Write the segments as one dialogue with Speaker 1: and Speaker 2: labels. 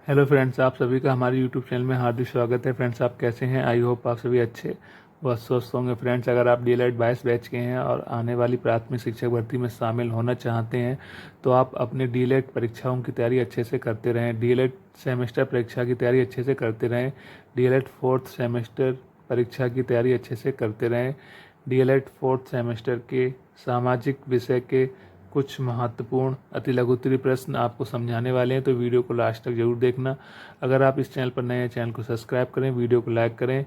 Speaker 1: Hello friends, आप सभी का हमारे यूट्यूब चैनल में हार्दिक स्वागत है। फ्रेंड्स, आप कैसे हैं? आई होप आप सभी अच्छे व स्वस्थ होंगे। फ्रेंड्स, अगर आप डीएलएड 22 बैच के हैं और आने वाली प्राथमिक शिक्षक भर्ती में शामिल होना चाहते हैं तो आप अपने डीएलएड परीक्षाओं की तैयारी अच्छे से करते रहें। डीएलएड सेमेस्टर परीक्षा की तैयारी अच्छे से करते रहें। डीएलएड फोर्थ सेमेस्टर परीक्षा की तैयारी अच्छे से करते रहें। डीएलएड फोर्थ सेमेस्टर के सामाजिक विषय के कुछ महत्वपूर्ण अति लघु उत्तरीय प्रश्न आपको समझाने वाले हैं, तो वीडियो को लास्ट तक जरूर देखना। अगर आप इस चैनल पर नए हैं, चैनल को सब्सक्राइब करें, वीडियो को लाइक करें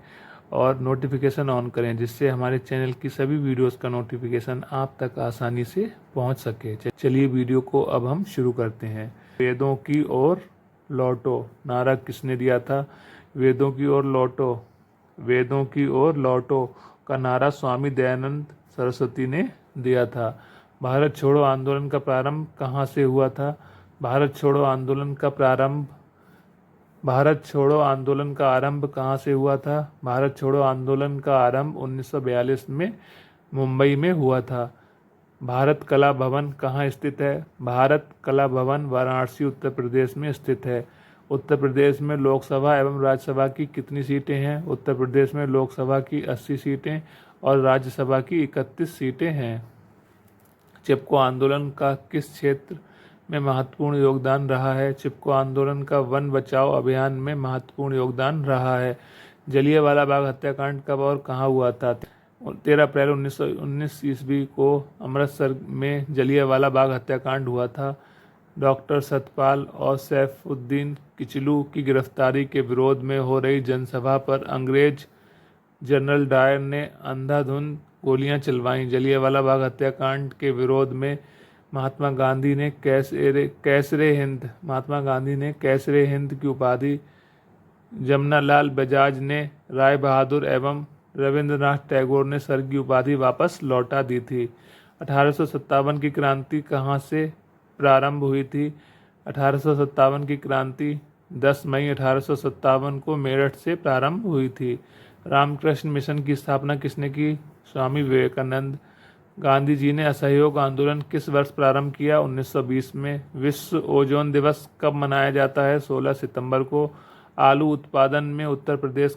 Speaker 1: और नोटिफिकेशन ऑन करें, जिससे हमारे चैनल की सभी वीडियोस का नोटिफिकेशन आप तक आसानी से पहुंच सके। चलिए वीडियो को अब हम शुरू करते हैं। वेदों की ओर लौटो नारा किसने दिया था? वेदों की ओर लौटो, वेदों की ओर लौटो का नारा स्वामी दयानंद सरस्वती ने दिया था। भारत छोड़ो आंदोलन का प्रारंभ कहाँ से हुआ था? भारत छोड़ो आंदोलन का प्रारंभ भारत छोड़ो आंदोलन का आरंभ कहाँ से हुआ था? भारत छोड़ो आंदोलन का आरंभ 1942 में मुंबई में हुआ था। भारत कला भवन कहाँ स्थित है? भारत कला भवन वाराणसी उत्तर प्रदेश में स्थित है। उत्तर प्रदेश में लोकसभा एवं राज्यसभा की कितनी सीटें हैं? उत्तर प्रदेश में लोकसभा की 80 सीटें और राज्यसभा की 31 सीटें हैं। चिपको आंदोलन का किस क्षेत्र में महत्वपूर्ण योगदान रहा है? चिपको आंदोलन का वन बचाओ अभियान में महत्वपूर्ण योगदान रहा है। जलियांवाला बाग हत्याकांड कब और कहाँ हुआ था? 13 अप्रैल 1919 ईस्वी को अमृतसर में जलियांवाला बाग हत्याकांड हुआ था। डॉक्टर सतपाल और सैफुद्दीन किचलू की गिरफ्तारी के विरोध में हो रही जनसभा पर अंग्रेज जनरल डायर ने अंधाधुंध गोलियां चलवाईं। जलियांवाला बाग हत्याकांड के विरोध में महात्मा गांधी ने कैसरे हिंद की उपाधि, जमनालाल बजाज ने राय बहादुर एवं रविंद्रनाथ टैगोर ने सर की उपाधि वापस लौटा दी थी। 1857 की क्रांति कहाँ से प्रारंभ हुई थी? 1857 की क्रांति 10 मई 1857 को मेरठ से प्रारंभ हुई थी। रामकृष्ण मिशन की स्थापना किसने की? स्वामी विवेकानंद। गांधी जी ने असहयोग आंदोलन किस वर्ष प्रारंभ किया? 1920 में। विश्व ओजोन दिवस कब मनाया जाता है? 16 सितंबर को। आलू उत्पादन में उत्तर प्रदेश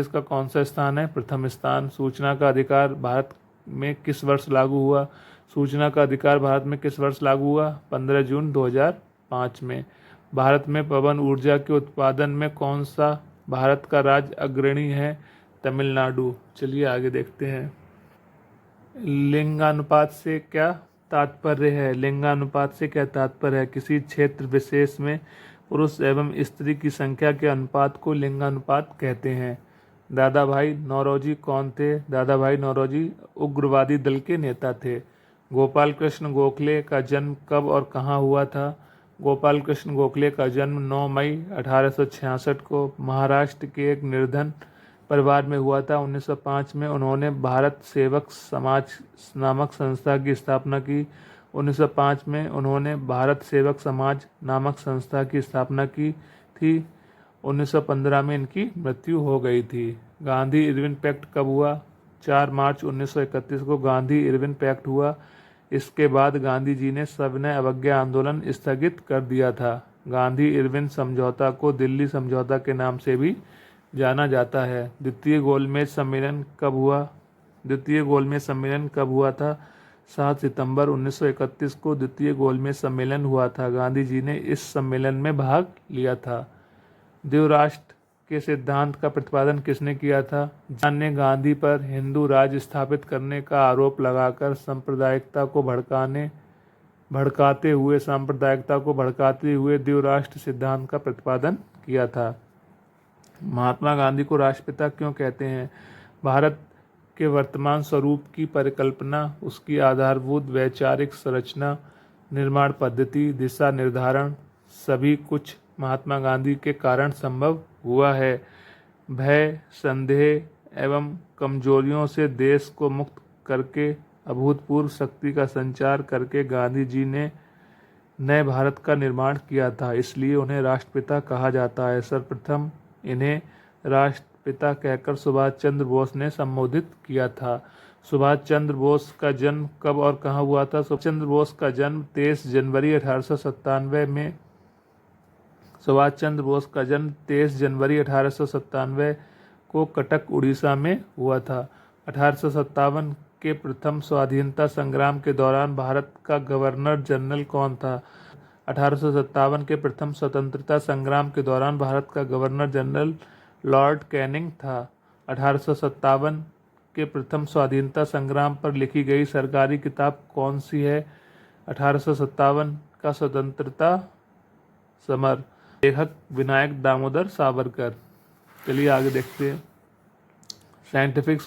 Speaker 1: का कौन सा स्थान है? प्रथम स्थान। सूचना का अधिकार भारत में किस वर्ष लागू हुआ? सूचना का अधिकार भारत में किस वर्ष लागू हुआ? 15 जून 2005 में। भारत में पवन ऊर्जा के उत्पादन में कौन सा भारत का राज्य अग्रणी है? तमिलनाडु। चलिए आगे देखते हैं। लिंगानुपात से क्या तात्पर्य है? लिंगानुपात से क्या तात्पर्य है? किसी क्षेत्र विशेष में पुरुष एवं स्त्री की संख्या के अनुपात को लिंगानुपात कहते हैं। दादा भाई नौरोजी कौन थे? दादा भाई नौरोजी उग्रवादी दल के नेता थे। गोपाल कृष्ण गोखले का जन्म कब और कहाँ हुआ था? गोपाल कृष्ण गोखले का जन्म 9 मई 1866 को महाराष्ट्र के एक निर्धन परिवार में हुआ था। 1905 में उन्होंने भारत सेवक समाज नामक संस्था की स्थापना की। 1905 में उन्होंने भारत सेवक समाज नामक संस्था की स्थापना की थी। 1915 में इनकी मृत्यु हो गई थी। गांधी इरविन पैक्ट कब हुआ? 4 मार्च 1931 को गांधी इरविन पैक्ट हुआ। इसके बाद गांधी जी ने सविनय अवज्ञा आंदोलन स्थगित कर दिया था। गांधी इरविन समझौता को दिल्ली समझौता के नाम से भी जाना जाता है। द्वितीय गोलमेज सम्मेलन कब हुआ? द्वितीय गोलमेज सम्मेलन कब हुआ था? 7 सितंबर 1931 को द्वितीय गोलमेज सम्मेलन हुआ था। गांधी जी ने इस सम्मेलन में भाग लिया था। द्विराष्ट्र के सिद्धांत का प्रतिपादन किसने किया था? जॉन ने गांधी पर हिंदू राज्य स्थापित करने का आरोप लगाकर सांप्रदायिकता को भड़काते हुए द्विराष्ट्र सिद्धांत का प्रतिपादन किया था। महात्मा गांधी को राष्ट्रपिता क्यों कहते हैं? भारत के वर्तमान स्वरूप की परिकल्पना, उसकी आधारभूत वैचारिक संरचना, निर्माण पद्धति, दिशा निर्धारण सभी कुछ महात्मा गांधी के कारण संभव हुआ है। भय, संदेह एवं कमजोरियों से देश को मुक्त करके अभूतपूर्व शक्ति का संचार करके गांधी जी ने नए भारत का निर्माण किया था, इसलिए उन्हें राष्ट्रपिता कहा जाता है। सर्वप्रथम इन्हें राष्ट्रपिता कहकर सुभाष चंद्र बोस ने संबोधित किया था। सुभाष चंद्र बोस का जन्म कब और कहाँ हुआ था? सुभाष चंद्र बोस का जन्म 23 जनवरी 1897 में सुभाष चंद्र बोस का जन्म 23 जनवरी 1897 को कटक उड़ीसा में हुआ था। 1857 के प्रथम स्वाधीनता संग्राम के दौरान भारत का गवर्नर जनरल कौन था? 1857 के प्रथम स्वतंत्रता संग्राम के दौरान भारत का गवर्नर जनरल लॉर्ड कैनिंग था। 1857 के प्रथम स्वाधीनता संग्राम पर लिखी गई सरकारी किताब कौन सी है? 1857 का स्वतंत्रता समर। लेखक विनायक दामोदर सावरकर। चलिए आगे देखते हैं। साइंटिफिक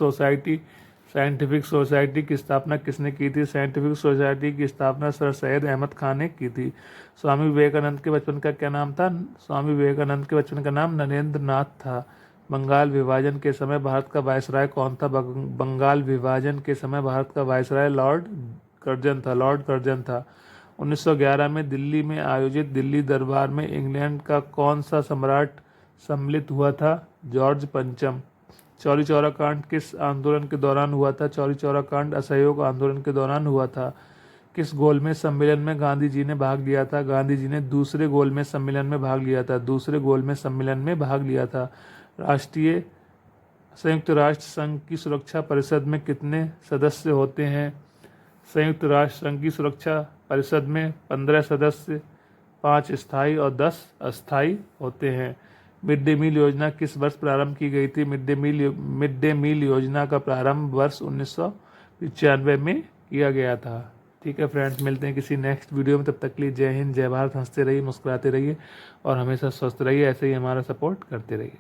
Speaker 1: सोसाइटी की स्थापना किसने की थी? साइंटिफिक सोसाइटी की स्थापना सर सैयद अहमद खान ने की थी। स्वामी विवेकानंद के बचपन का क्या नाम था? स्वामी विवेकानंद के बचपन का नाम नरेंद्र नाथ था। बंगाल विभाजन के समय भारत का वायसराय कौन था? बंगाल विभाजन के समय भारत का वायसराय लॉर्ड कर्जन था। 1911 में दिल्ली में आयोजित दिल्ली दरबार में इंग्लैंड का कौन सा सम्राट सम्मिलित हुआ था? जॉर्ज पंचम। चौरी चौरा कांड किस आंदोलन के दौरान हुआ था? चौरी चौरा कांड असहयोग आंदोलन के दौरान हुआ था। किस गोलमेज सम्मेलन में गांधी जी ने भाग लिया था? गांधी जी ने दूसरे गोलमेज सम्मेलन में भाग लिया था। संयुक्त राष्ट्र संघ की सुरक्षा परिषद में कितने सदस्य होते हैं? संयुक्त राष्ट्र संघ की सुरक्षा परिषद में 15 सदस्य, 5 स्थायी और 10 अस्थायी होते हैं। मिड डे मील योजना किस वर्ष प्रारंभ की गई थी? मिड डे मील योजना का प्रारंभ वर्ष 1995 में किया गया था। ठीक है फ्रेंड्स, मिलते हैं किसी नेक्स्ट वीडियो में। तब तक के लिए जय हिंद, जय भारत। हंसते रहिए, मुस्कुराते रहिए और हमेशा स्वस्थ रहिए। ऐसे ही हमारा सपोर्ट करते रहिए।